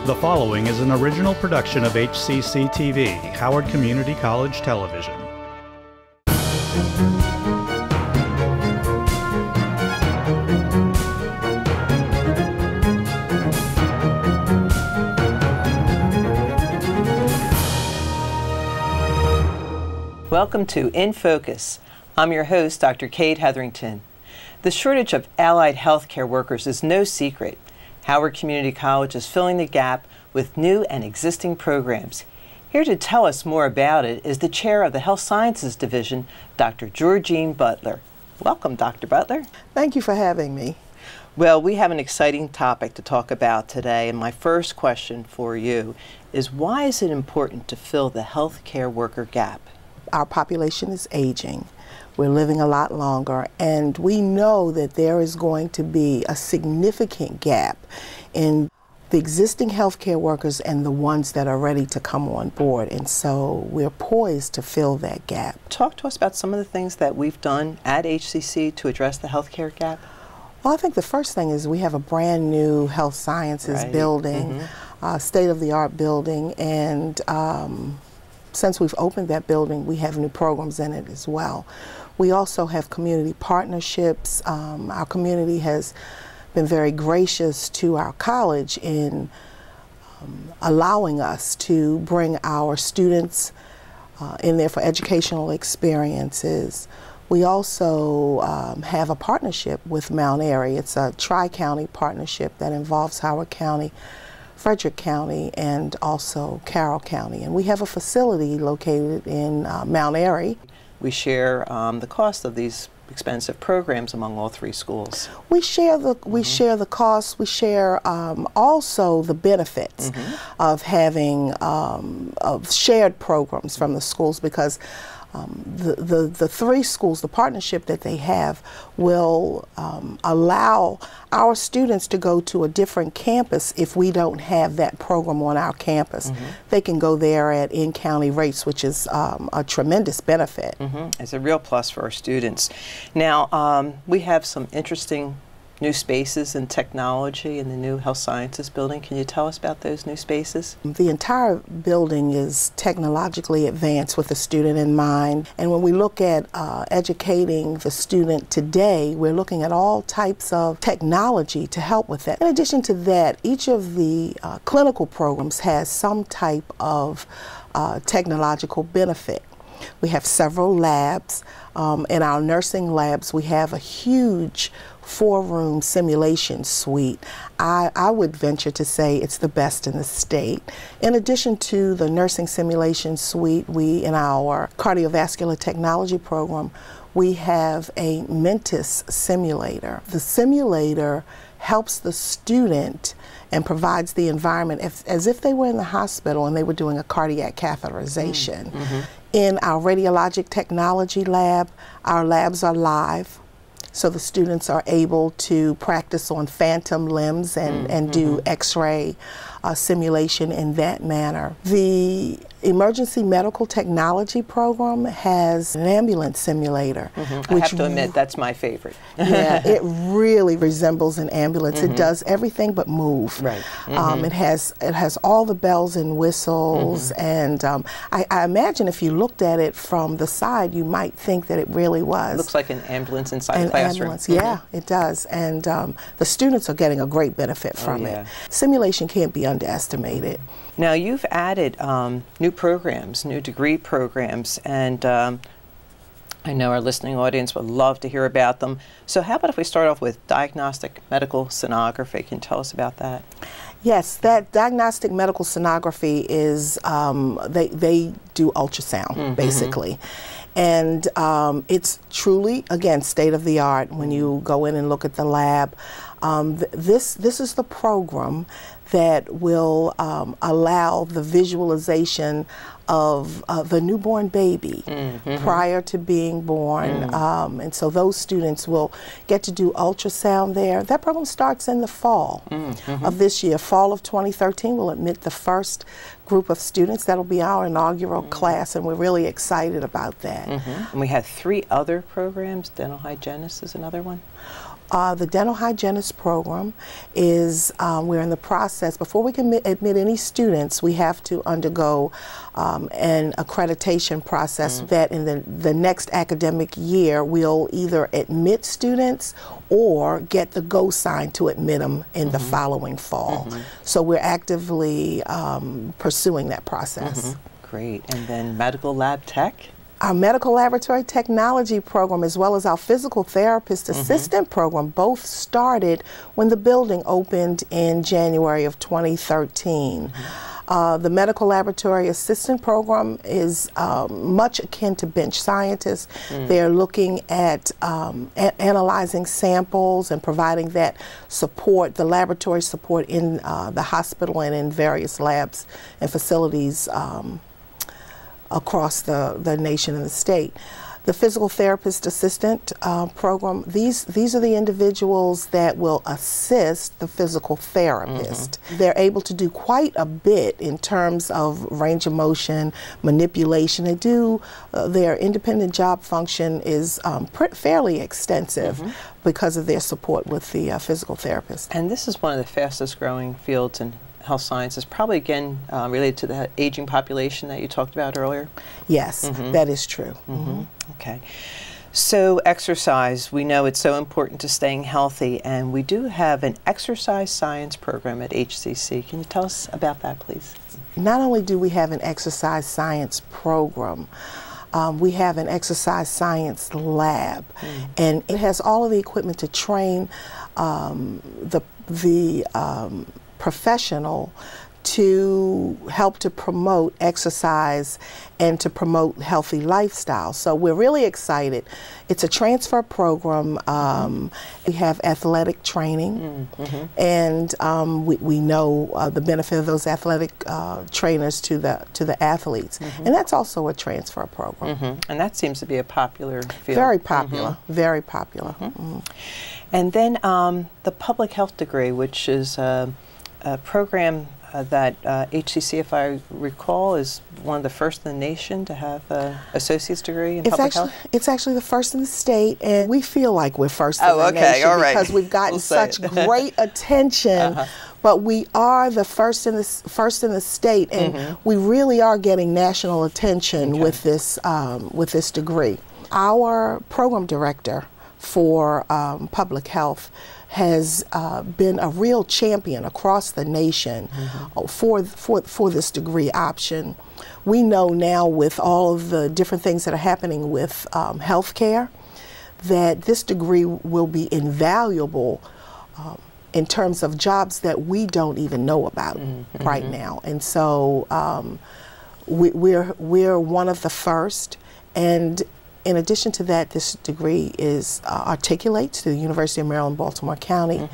The following is an original production of HCC TV, Howard Community College Television. Welcome to In Focus. I'm your host, Dr. Kate Hetherington. The shortage of allied healthcare workers is no secret. Howard Community College is filling the gap with new and existing programs. Here to tell us more about it is the chair of the Health Sciences Division, Dr. Georgine Butler. Welcome, Dr. Butler. Thank you for having me. Well, we have an exciting topic to talk about today, and my first question for you is, why is it important to fill the healthcare worker gap? Our population is aging. We're living a lot longer, and we know that there is going to be a significant gap in the existing healthcare workers and the ones that are ready to come on board, and so we're poised to fill that gap. Talk to us about some of the things that we've done at HCC to address the healthcare gap. Well, I think the first thing is we have a brand new health sciences building, state-of-the-art building, and since we've opened that building, we have new programs in it as well. We also have community partnerships. Our community has been very gracious to our college in allowing us to bring our students in there for educational experiences. We also have a partnership with Mount Airy. It's a tri-county partnership that involves Howard County, Frederick County, and also Carroll County. And we have a facility located in Mount Airy. We share the cost of these expensive programs among all three schools. We share the costs. We share also the benefits of having of shared programs from the schools, because the three schools, the partnership that they have, will allow our students to go to a different campus if we don't have that program on our campus. They can go there at in-county rates, which is a tremendous benefit. It's a real plus for our students. Now, we have some interesting new spaces and technology in the new Health Sciences building. Can you tell us about those new spaces? The entire building is technologically advanced with the student in mind. And when we look at educating the student today, we're looking at all types of technology to help with that. In addition to that, each of the clinical programs has some type of technological benefit. We have several labs. In our nursing labs, we have a huge 4-room simulation suite. I would venture to say it's the best in the state. In addition to the nursing simulation suite, in our cardiovascular technology program, we have a Mentis simulator. The simulator helps the student and provides the environment as if they were in the hospital and they were doing a cardiac catheterization. In our radiologic technology lab, our labs are live, so the students are able to practice on phantom limbs and do x-ray simulation in that manner. The emergency medical technology program has an ambulance simulator. I have to admit, that's my favorite. Yeah, it really resembles an ambulance. It does everything but move. Right. It has all the bells and whistles, and I imagine if you looked at it from the side, you might think that it really was. It looks like an ambulance inside a classroom. Ambulance. Yeah, it does, and the students are getting a great benefit from it. Simulation can't be underestimated. Now, you've added new programs, new degree programs, and I know our listening audience would love to hear about them. So how about if we start off with diagnostic medical sonography? Can you tell us about that? Yes, that diagnostic medical sonography is, they do ultrasound, basically. And it's truly, again, state-of-the-art when you go in and look at the lab. This is the program that will allow the visualization of the newborn baby prior to being born. And so those students will get to do ultrasound there. That program starts in the fall of this year. Fall of 2013 will admit the first group of students. That'll be our inaugural class, and we're really excited about that. And we have 3 other programs. Dental hygienist is another one. The dental hygienist program is, we're in the process, before we can admit any students, we have to undergo an accreditation process that in the next academic year we'll either admit students or get the go sign to admit them in the following fall. So we're actively pursuing that process. Great. And then medical lab tech? Our medical laboratory technology program, as well as our physical therapist assistant program, both started when the building opened in January of 2013. The medical laboratory assistant program is much akin to bench scientists. They're looking at analyzing samples and providing that support, the laboratory support in the hospital and in various labs and facilities across the nation and the state. The physical therapist assistant program, these are the individuals that will assist the physical therapist. They're able to do quite a bit in terms of range of motion, manipulation. They do, their independent job function is fairly extensive because of their support with the physical therapist. And this is one of the fastest growing fields in health sciences, probably again related to the aging population that you talked about earlier? Yes, that is true. Okay. So exercise, we know it's so important to staying healthy, and we do have an exercise science program at HCC. Can you tell us about that, please? Not only do we have an exercise science program, we have an exercise science lab, and it has all of the equipment to train the professional to help to promote exercise and to promote healthy lifestyle. So we're really excited. It's a transfer program. We have athletic training, and we know the benefit of those athletic trainers to the athletes, and that's also a transfer program. And that seems to be a popular field. Very popular, very popular. And then the public health degree, which is a program that HCC, if I recall, is one of the first in the nation to have an associate's degree in public health? It's actually the first in the state, and we feel like we're first in the nation because we've gotten such great attention. But we are the first in the state, and we really are getting national attention with this degree. Our program director for public health has been a real champion across the nation for this degree option. We know now, with all of the different things that are happening with healthcare, that this degree will be invaluable in terms of jobs that we don't even know about right now. And so we're one of the first, and in addition to that, this degree is articulates to the University of Maryland, Baltimore County.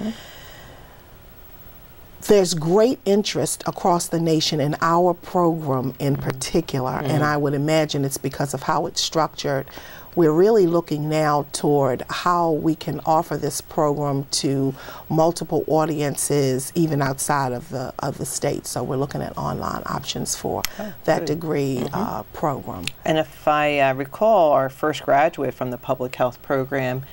There's great interest across the nation in our program in particular, and I would imagine it's because of how it's structured. We're really looking now toward how we can offer this program to multiple audiences, even outside of the state. So we're looking at online options for that degree program. And if I recall, our first graduate from the public health program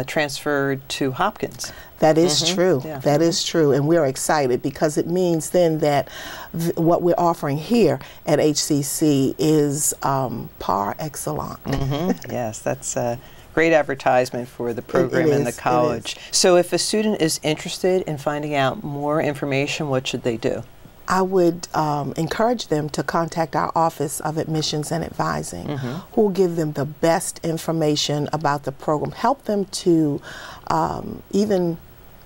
transferred to Hopkins. That is true. That is true, and we're excited because it means then that what we're offering here at HCC is par excellence. Yes, that's a great advertisement for the program and the college. So if a student is interested in finding out more information, what should they do? I would encourage them to contact our Office of Admissions and Advising, who will give them the best information about the program, help them to even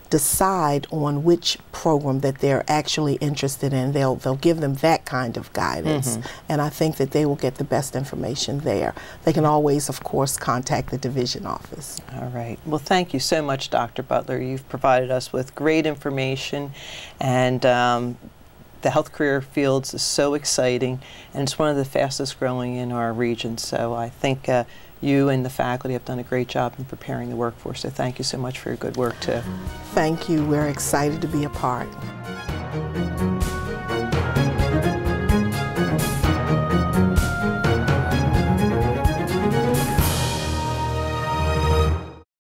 decide on which program that they're actually interested in. They'll give them that kind of guidance, and I think that they will get the best information there. They can always, of course, contact the division office. All right. Well, thank you so much, Dr. Butler. You've provided us with great information, and the health career fields is so exciting, and it's one of the fastest growing in our region. So I think you and the faculty have done a great job in preparing the workforce. So thank you so much for your good work too. Thank you. We're excited to be a part.